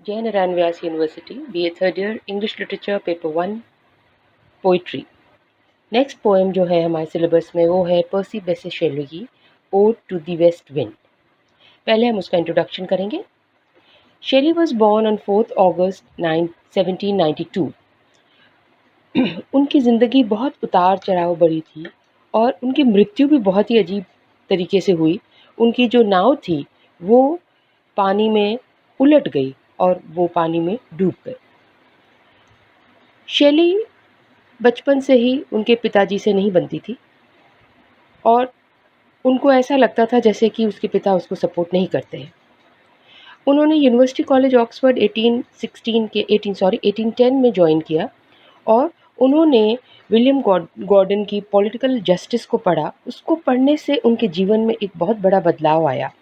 Jay Narayan Vyas University, BA third year English literature paper 1 poetry. Next poem जो है हमारे syllabus में वो है पर्सी बेसे शेले की ode to the west wind. पहले हम उसका इंट्रोडक्शन करेंगे। Shelley was born on 4 August 1792। उनकी ज़िंदगी बहुत उतार चढ़ाव भरी थी और उनकी मृत्यु भी बहुत ही अजीब तरीके से हुई। उनकी जो नाव थी वो पानी में उलट गई और वो पानी में डूब गए। शेली बचपन से ही उनके पिताजी से नहीं बनती थी और उनको ऐसा लगता था जैसे कि उसके पिता उसको सपोर्ट नहीं करते हैं। उन्होंने यूनिवर्सिटी कॉलेज ऑक्सफोर्ड 1810 में ज्वाइन किया और उन्होंने विलियम गॉर्डन की पॉलिटिकल जस्टिस को पढ़ा। उसको पढ़ने से उनके जीवन में एक बहुत बड़ा बदलाव आया।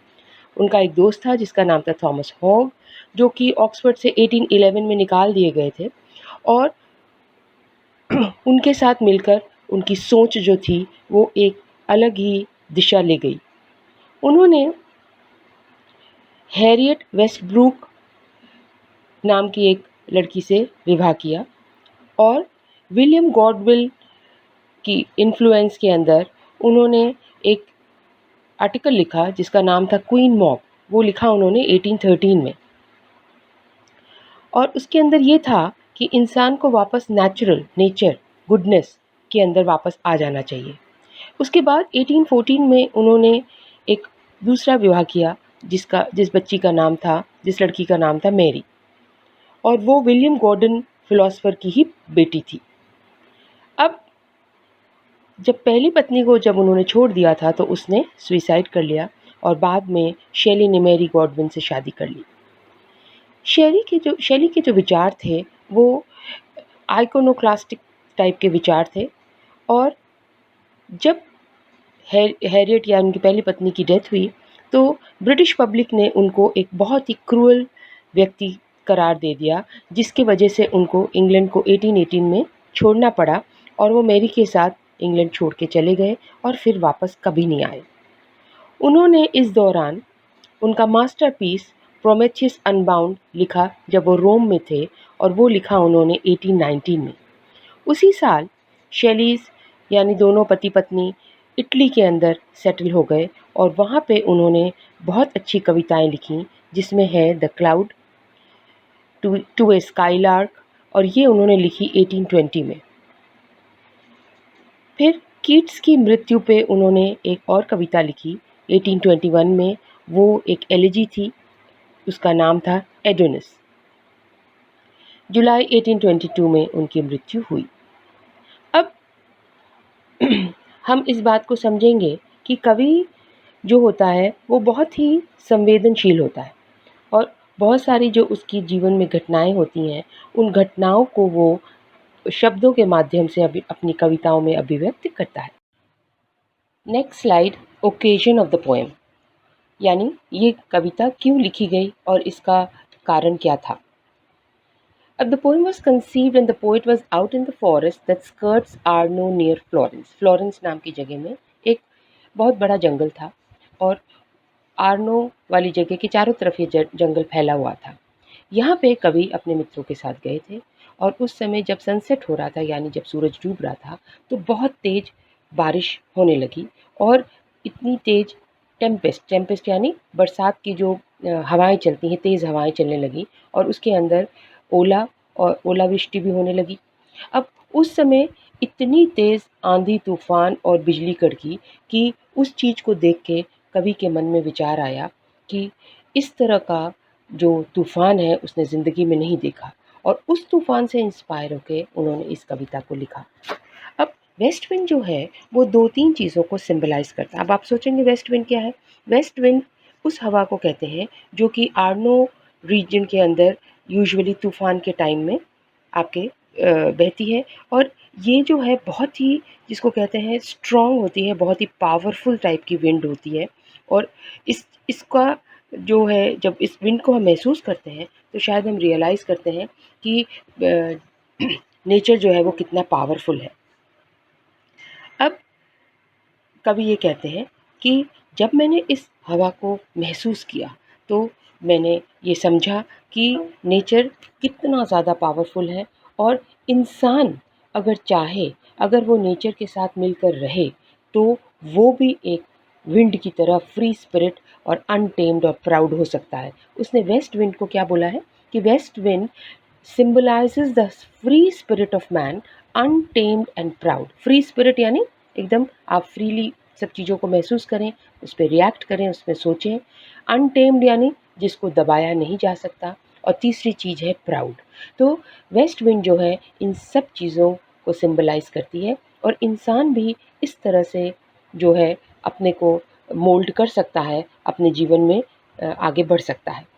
उनका एक दोस्त था जिसका नाम था थॉमस हॉग, जो कि ऑक्सफोर्ड से 1811 में निकाल दिए गए थे और उनके साथ मिलकर उनकी सोच जो थी वो एक अलग ही दिशा ले गई। उन्होंने हैरियट वेस्टब्रूक नाम की एक लड़की से विवाह किया और विलियम गॉडविल की इन्फ्लुएंस के अंदर उन्होंने एक आर्टिकल लिखा जिसका नाम था क्वीन मॉब। वो लिखा उन्होंने 1813 में और उसके अंदर ये था कि इंसान को वापस नेचर गुडनेस के अंदर वापस आ जाना चाहिए। उसके बाद 1814 में उन्होंने एक दूसरा विवाह किया जिस लड़की का नाम था मैरी और वो विलियम गॉर्डन फिलोसोफर की ही बेटी थी। अब जब पहली पत्नी को जब उन्होंने छोड़ दिया था तो उसने सुसाइड कर लिया और बाद में शेली ने मैरी गॉडविन से शादी कर ली। शेली के जो विचार थे वो आइकोनोक्लास्टिक टाइप के विचार थे और जब हैरियट या उनकी पहली पत्नी की डेथ हुई तो ब्रिटिश पब्लिक ने उनको एक बहुत ही क्रूअल व्यक्ति करार दे दिया, जिसकी वजह से उनको इंग्लैंड को 1818 में छोड़ना पड़ा और वो मैरी के साथ इंग्लैंड छोड़ के चले गए और फिर वापस कभी नहीं आए। उन्होंने इस दौरान उनका मास्टरपीस प्रोमेथियस अनबाउंड लिखा जब वो रोम में थे और वो लिखा उन्होंने 1819 में। उसी साल शेलीज यानी दोनों पति पत्नी इटली के अंदर सेटल हो गए और वहाँ पे उन्होंने बहुत अच्छी कविताएं लिखी जिसमें है the cloud to a skylark और ये उन्होंने लिखी 1820 में। फिर कीट्स की मृत्यु पे उन्होंने एक और कविता लिखी 1821 में। वो एक एलिजी थी, उसका नाम था एडोनिस। जुलाई 1822 में उनकी मृत्यु हुई। अब हम इस बात को समझेंगे कि कवि जो होता है वो बहुत ही संवेदनशील होता है और बहुत सारी जो उसकी जीवन में घटनाएं होती हैं उन घटनाओं को वो शब्दों के माध्यम से अपनी कविताओं में अभिव्यक्त करता है। Next slide, occasion of the poem, यानी ये कविता क्यों लिखी गई और इसका कारण क्या था। अब the poem was conceived and the poet was out in the forest that skirts Arno near Florence. Florence नाम की जगह में एक बहुत बड़ा जंगल था और आर्नो वाली जगह के चारों तरफ ये जंगल फैला हुआ था। यहाँ पे कवि अपने मित्रों के साथ गए थे और उस समय जब सनसेट हो रहा था यानी जब सूरज डूब रहा था तो बहुत तेज बारिश होने लगी और इतनी तेज टेम्पेस्ट यानी बरसात की जो हवाएं चलती हैं, तेज़ हवाएं चलने लगी और उसके अंदर ओलावृष्टि भी होने लगी। अब उस समय इतनी तेज़ आंधी तूफान और बिजली कड़की कि उस चीज़ को देख के कवि के मन में विचार आया कि इस तरह का जो तूफान है उसने ज़िंदगी में नहीं देखा और उस तूफान से इंस्पायर होकर उन्होंने इस कविता को लिखा। अब वेस्ट विंड जो है वो 2-3 चीज़ों को सिंबलाइज करता है। अब आप सोचेंगे वेस्ट विंड क्या है। वेस्ट विंड उस हवा को कहते हैं जो कि आर्नो रीजन के अंदर यूजुअली तूफान के टाइम में आपके बहती है और ये जो है बहुत ही जिसको कहते हैं स्ट्रॉन्ग होती है, बहुत ही पावरफुल टाइप की विंड होती है और इसका जो है जब इस विंड को हम महसूस करते हैं तो शायद हम रियलाइज़ करते हैं कि नेचर जो है वो कितना पावरफुल है। अब कवि ये कहते हैं कि जब मैंने इस हवा को महसूस किया तो मैंने ये समझा कि नेचर कितना ज़्यादा पावरफुल है और इंसान अगर चाहे, अगर वो नेचर के साथ मिलकर रहे तो वो भी एक विंड की तरह फ्री स्पिरिट और अनटेम्ड और प्राउड हो सकता है। उसने वेस्ट विंड को क्या बोला है कि west wind symbolizes the free spirit of man, untamed and proud. Free spirit यानी एकदम आप फ्रीली सब चीज़ों को महसूस करें, उस पर रिएक्ट करें, उसमें सोचें। अनटेम्ड यानी जिसको दबाया नहीं जा सकता। और तीसरी चीज़ है प्राउड। तो वेस्ट विंड जो है इन सब चीज़ों को सिंबलाइज करती है और इंसान भी इस तरह से जो है अपने को मोल्ड कर सकता है, अपने जीवन में आगे बढ़ सकता है।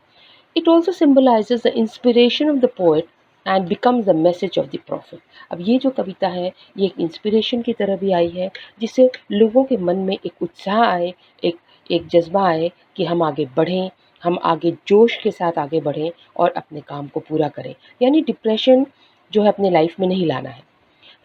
It also symbolizes the inspiration of the poet and becomes the message of the prophet. अब ये जो कविता है ये एक इंस्पिरेशन की तरह भी आई है, जिससे लोगों के मन में एक उत्साह आए, एक एक जज्बा आए कि हम आगे बढ़ें, हम आगे जोश के साथ आगे बढ़ें और अपने काम को पूरा करें। यानी डिप्रेशन जो है अपने लाइफ में नहीं लाना है।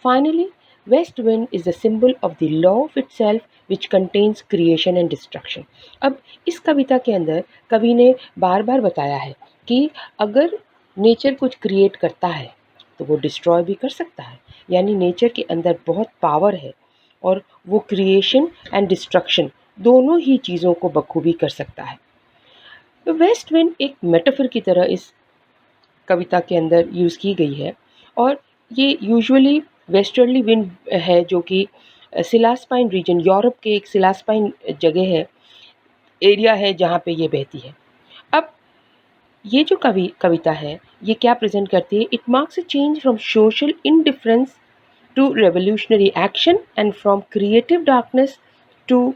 Finally, west wind is the symbol of the law of itself which contains creation and destruction. अब इस कविता के अंदर कवि ने बार बार बताया है कि अगर नेचर कुछ क्रिएट करता है तो वो डिस्ट्रॉय भी कर सकता है। यानी नेचर के अंदर बहुत पावर है और वो क्रिएशन एंड डिस्ट्रक्शन दोनों ही चीज़ों को बखूबी कर सकता है। तो वेस्ट विंड एक मेटाफर की तरह इस कविता के अंदर यूज़ की गई है और ये यूजुअली वेस्टर्ली विंड है जो कि सिलास्पाइन रीजन, यूरोप के एक सिलास्पाइन जगह है, एरिया है जहाँ पे ये बहती है। अब ये जो कविता है ये क्या प्रेजेंट करती है? It marks a change from social indifference to revolutionary action and from creative darkness to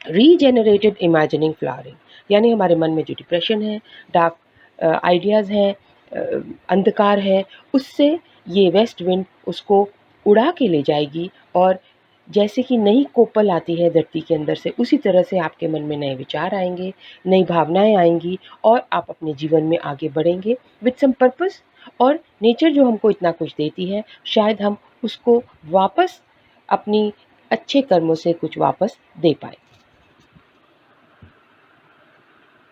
regenerated imagining flowering. यानी हमारे मन में जो डिप्रेशन है, डार्क आइडियाज़ हैं, अंधकार है, उससे ये वेस्ट विंड उसको उड़ा के ले जाएगी और जैसे कि नई कोपल आती है धरती के अंदर से, उसी तरह से आपके मन में नए विचार आएंगे, नई भावनाएं आएंगी और आप अपने जीवन में आगे बढ़ेंगे विद सम पर्पस। और नेचर जो हमको इतना कुछ देती है शायद हम उसको वापस अपनी अच्छे कर्मों से कुछ वापस दे पाए।